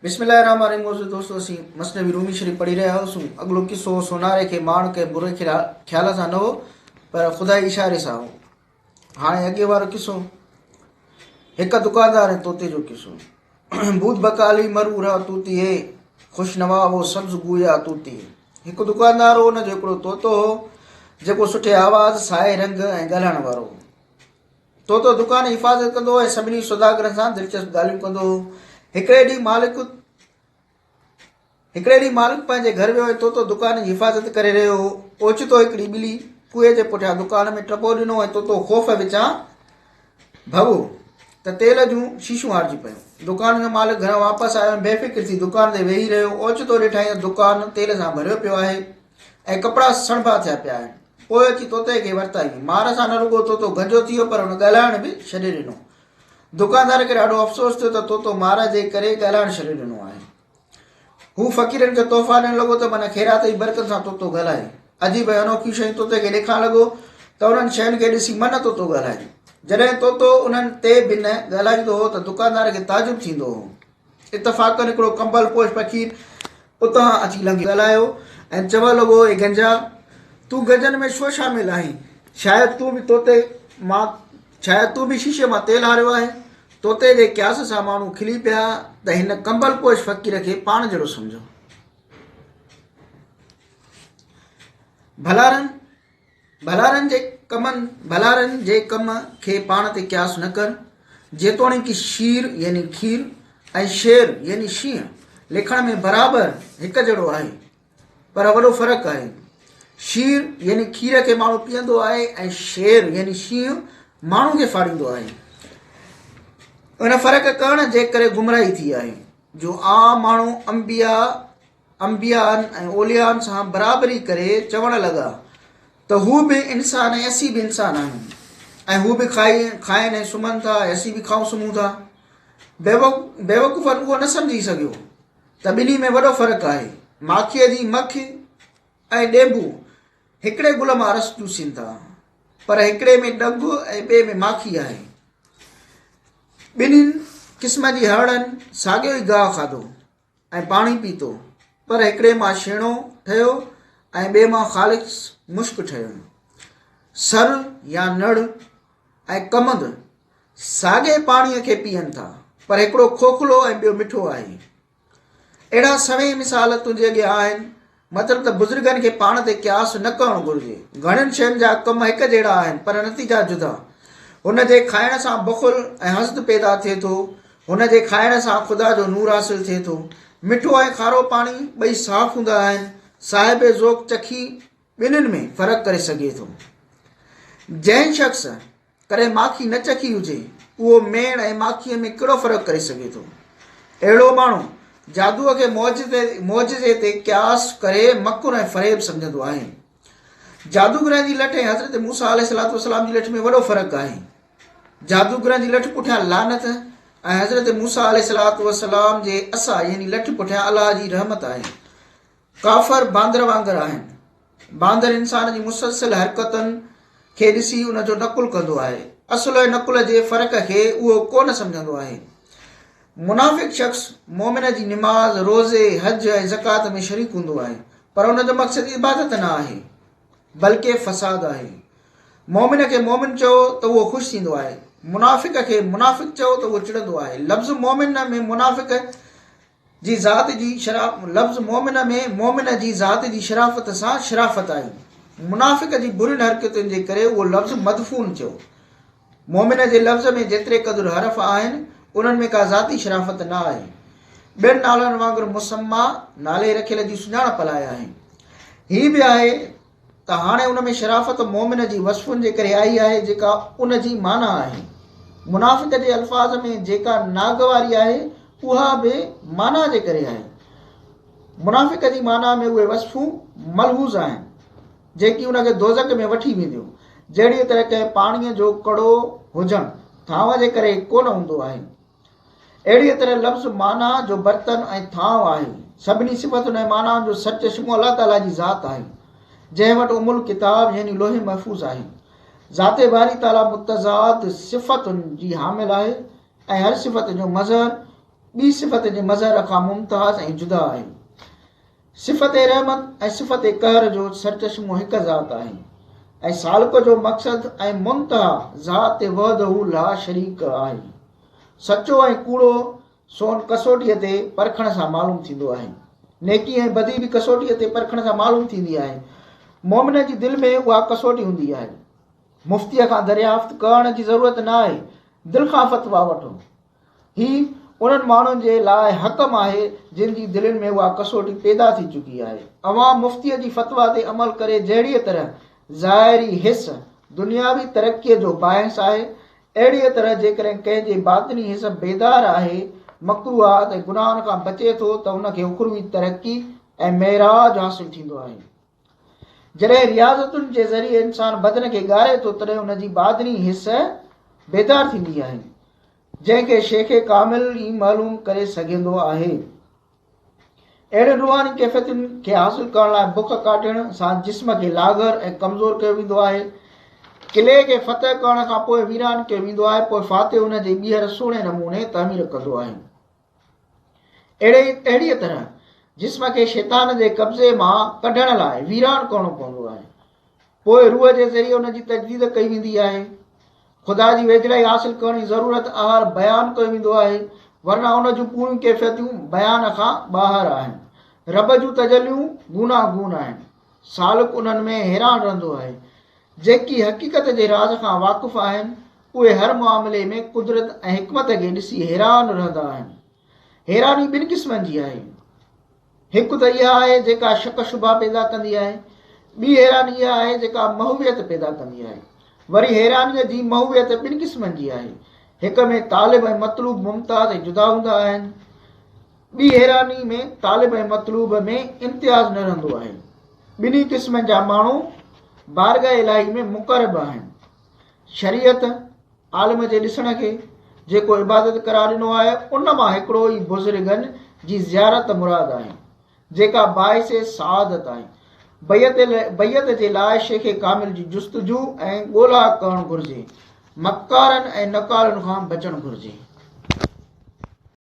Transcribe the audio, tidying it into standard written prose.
बिस्मिल्लाहिर्रहमानिर्रहीम। दोस्तों असीं मसनवी रूमी शरीफ़ पढ़ी रहिया हुआसीं। अॻिलो किसो सोनारे खे माण्हू खे बुरे ख़्याल सां न हो पर ख़ुदा जे इशारे सां हो। हाणे अॻे वारो किसो हिकु दुकानदार ऐं तोते जो किसो। बूद बकाली मरू रहा तूती है, ख़ुशनवा वो सब्ज़ गुया तूती। हिकु दुकानदार हो, हुनजो हिकिड़ो तोतो हो जेको सुठे आवाज़ साए रंग ऐं ॻाल्हाइण वारो हो। तोतो दुकान जी हिफ़ाज़त कंदो ऐं सभिनी सौदागरनि सां दिलचस्प ॻाल्हियूं कंदो हो। हिकिड़े ॾींहुं मालिक पंहिंजे घर वियो ऐं तोतो दुकान जी हिफ़ाज़त करे रहियो हो। ओचितो हिकिड़ी ॿिली कुए जे पुठियां दुकान में टपो ॾिनो ऐं तोतो ख़ौफ़ विचां भॻो त तेल जूं शीशूं हारजी पियूं। दुकान जो मालिक घर वापसि आयो ऐं बेफ़िक्र थी दुकान ते वेही रहियो। ओचितो ॾिठई त दुकान तेल सां भरियो पियो आहे ऐं कपिड़ा सणभा थिया पिया आहिनि। पोइ अची तोते खे वरिताई। मार सां न रुॻो तोतो गंजो थी वियो पर हुन ॻाल्हाइण बि छॾे ॾिनो। दुकानदार खे ॾाढो अफ़सोस थियो त तोतो मार जे करे ॻाल्हाइण छॾे ॾिनो आहे। हू फ़क़ीरनि खे तोहफ़ा ॾियणु लॻो त माना ख़ैरात जी बरकत सां तोतो ॻाल्हाए। अजीब ऐं अनोखियूं शयूं तोते खे ॾेखारणु लॻो त उन्हनि शयुनि खे ॾिसी मन तोतो ॻाल्हाए। जॾहिं तोतो उन्हनि ते बि न ॻाल्हाईंदो हो त दुकानदार खे ताजुब थींदो हो। इतफ़ाक़नि हिकिड़ो कंबल पोश फ़क़ीर उतां अची लंघी ॻाल्हायो ऐं चवणु लॻो, ए गंजा, तूं गंजनि में छो शामिलु आहीं? शायदि तूं बि शीशे मां तेल हारियो आहे। तोते जे क़यास सां माण्हू खिली पिया त हिन कंबल पोश फ़क़ीर खे पाण जहिड़ो सम्झो। भलारनि जे कम खे पाण ते क़यास न कर। जेतोणीकि शीर यानी खीर ऐं शेर यानी शींहं लिखण में बराबरि हिकु जहिड़ो आहे पर वॾो फ़र्क़ु आहे। शीर यानी खीर खे माण्हू पीअंदो आहे ऐं शेर यानी शींहं माण्हू खे फाड़ींदो आहे। उन फ़र्क़ु करण जे करे गुमराही थी आहे जो आम माण्हू अंबियानि ऐं ओलियानि सां बराबरी करे चवणु लॻा त हू बि इंसान ऐं असीं बि इंसान आहियूं ऐं हू बि खाइनि ऐं सुम्हनि था ऐं असीं बि खाऊं सुम्हूं था। बेवकूफ़नि उहो न सम्झी सघियो त ॿिन्ही में वॾो फ़र्क़ु आहे। माखीअ जी मख ऐं ॾेबू हिकिड़े गुल मां रस चूसीनि था पर हिकिड़े में ॾंगु ऐं ॿिए में माखी आहे। ॿिन्हिनि क़िस्म जी हरड़नि साॻियो ई गाहु खाधो ऐं पाणी पीतो पर हिकिड़े मां छेणो ठहियो ऐं ॿिए मां ख़ालिस मुश्क ठहियो। सर या नड़ ऐं कमंद साॻे पाणीअ खे पीअनि था पर हिकिड़ो खोखलो ऐं ॿियो मिठो आहे। अहिड़ा सभई मिसाल तुंहिंजे अॻियां आहिनि। मतिलबु त बुज़ुर्गनि खे पाण ते क़यास न करणु घुरिजे। घणनि शयुनि जा कम हिकु जहिड़ा आहिनि पर नतीजा जुदा। हुन जे खाइण सां बुख़ुल ऐं हस्द पैदा थिए थो। हुन जे खाइण सां ख़ुदा जो नूर हासिलु थिए थो। मिठो ऐं खारो पाणी ॿई साफ़ हूंदा आहिनि। साहिब ज़ौक़ चखी ॿिन्हिनि में फ़र्क़ु करे सघे थो। जंहिं शख़्स कॾहिं माखी न चखी हुजे उहो मेण ऐं माखीअ में कहिड़ो फ़र्क़ु करे सघे थो? अहिड़ो माण्हू जादूअ खे मौजिज़े ते क़यास करे मकुर ऐं फ़रेब सम्झंदो आहे। जादूगरनि जी लठ ऐं हज़रत मूसा अलैहिस्सलाम जी लठ में वॾो फ़र्क़ु आहे। जादूगरनि जी लठ पुठियां लानत ऐं हज़रत मूसा अलैहिस्सलाम जे असा यानी लठ पुठियां अलाह जी रहमत आहे। काफ़र बांदर वांगुरु आहिनि। बांदर इंसान जी मुसलसिल हरकतुनि खे ॾिसी उनजो नकुल कंदो आहे। असुल ऐं नकुल जे फ़र्क़ खे उहो कोन सम्झंदो आहे। मुनाफ़िक़ शख़्स मोमिन जी निमाज़, रोज़े, हज ऐं ज़कात में शरीक हूंदो आहे पर उनजो मक़सदु इबादत न आहे बल्कि फ़साद आहे। मोमिन खे मोमिन चओ त उहो ख़ुशि थींदो आहे। मुनाफ़िक़ खे मुनाफ़िक़ चओ त उहो चिड़ंदो आहे। लफ़्ज़ मोमिन में मोमिन जी ज़ात जी शराफ़त सां शराफ़त आई। मुनाफ़िक़ जी बुरियुनि हरकतुनि जे करे उहो लफ़्ज़ मदफ़ून चयो। मोमिन जे लफ़्ज़ में जेतिरे क़दुरु हरफ़ आहिनि उन्हनि में का ज़ाती शराफ़त न आहे। ॿियनि नालनि वांगुरु मुसम्मा नाले रखियल जी सुञाणप लाइ आहे। हीअ बि आहे त हाणे उन में शराफ़त मोमिन जी वसफ़ुनि जे करे आई आहे जेका उन जी माना आहे। मुनाफ़िक़ जे अल्फ़ाज़ में जेका नागवारी आहे उहा बि माना जे करे आहे। मुनाफ़िक़ जी माना में उहे वसफ़ूं मलहूज़ आहिनि जेकी उनखे दोज़ख में वठी वेंदियूं। जहिड़ीअ तरह कंहिं पाणीअ जो कड़ो हुजणु थांव जे करे कोन हूंदो आहे, अहिड़ीअ तरह लफ़्ज़ माना जो बर्तन ऐं थांव आहे। सभिनी सिफ़तुनि ऐं मानाउनि जो सच चश्मो अलाह ताला जी ज़ात आहे जंहिं वटि उमुल किताब यानी लोहे महफ़ूज़ आहे। ज़ाते बारी ताला मुतज़ाद सिफ़तुनि जी हामिल आहे ऐं हर सिफ़त जो मज़हर ॿी सिफ़त जे मज़हर खां मुमताज़ ऐं जुदा आहे। सिफ़त रहमत ऐं सिफ़त कहर जो सरचश्मो हिकु ज़ात आहे ऐं सालिक जो मक़सदु ऐं मुंतहा ज़ात वहदहू ला शरीक आहे। सचो ऐं कूड़ो सोन कसोटीअ ते परखण सां मालूम थींदो आहे। नेकी ऐं बदी बि कसोटीअ ते परखण सां मालूम थींदी आहे। मोमिन जी दिलि में उहा कसोटी हूंदी आहे। मुफ़्तीअ खां दरियाफ़्त करण जी ज़रूरत न आहे, दिलि खां फ़तवा वठो। ही उन्हनि माण्हुनि जे लाइ हकम आहे जिन जी दिलनि में उहा कसोटी पैदा थी चुकी आहे। अवाम मुफ़्तीअ जी फ़तवा ते अमल करे जहिड़ीअ तरह ज़ाहिरी हिस दुनियावी तरक़ीअ जो बाहिस आहे, अहिड़ीअ तरह जेकॾहिं कंहिंजे बातिनी हिस बेदार आहे, मकरूहात ऐं गुनाहनि खां बचे थो त उनखे उखरवी तरक़ी ऐं मेराज हासिलु थींदो आहे। जॾहिं रियाज़तुनि जे ज़रिए इंसान बदन खे ॻारे थो तॾहिं उनजी बातिनी हिस बेदार थींदी आहे, जंहिंखे शेख कामिल ई मालूम करे सघंदो आहे। अहिड़े रूहानी कैफ़ियतुनि खे हासिलु करण लाइ बुख काटण सां जिस्म खे लागर ऐं कमज़ोर कयो वेंदो आहे। किले खे फ़तह करण खां पोइ वीरान कयो वेंदो आहे, पोइ फातिह हुन जे ॿीहर सुहिणे नमूने तामीर कंदो आहे। अहिड़ीअ तरह जिस्म खे शैतान जे कब्ज़े मां कढण लाइ वीरान करणो पवंदो आहे, पोइ रूह जे ज़रिए हुनजी तजदीद कई वेंदी आहे। ख़ुदा जी वेझड़ाई हासिलु करण जी ज़रूरत अहर बयानु कयो वेंदो आहे, वरना हुन जूं पूरियूं कैफ़ियतूं बयान खां ॿाहिरि आहिनि। रब जूं तजलियूं गूनागून आहिनि। सालिक उन्हनि में हैरान रहंदो आहे। जेकी हक़ीक़त जे राज़ खां वाक़ुफ़ आहिनि उहे हर मामले में कुदरत ऐं हिकमत खे ॾिसी हैरान रहंदा आहिनि। हैरानी ॿिनि क़िस्मनि जी आहे। हिकु त इहा आहे जेका शक शुबा पैदा कंदी आहे, ॿी हैरानी इहा आहे जेका महूवियत पैदा कंदी आहे। वरी हैरानीअ जी महूवियत ॿिनि क़िस्मनि जी आहे। हिक में तालिब ऐं मतलूब मुमताज़ ऐं जुदा हूंदा आहिनि, ॿी हैरानी में तालिब ऐं मतलूब में इम्तियाज़ न रहंदो आहे। ॿिन्ही क़िस्मनि जा माण्हू बारगाह इलाही में मुक़रब आहिनि। शरीयत आलिम जे ॾिसण खे जेको इबादत करार ॾिनो आहे उन मां हिकिड़ो ई बुज़ुर्गनि जी ज़ियारत मुराद आहे, जेका बाइस सआदत आहे। बैयत जे लाइ शेख कामिल जी जुस्तजू ऐं ॻोल्हा करणु घुरिजे। मकारनि ऐं नकारनि खां बचणु घुरिजे।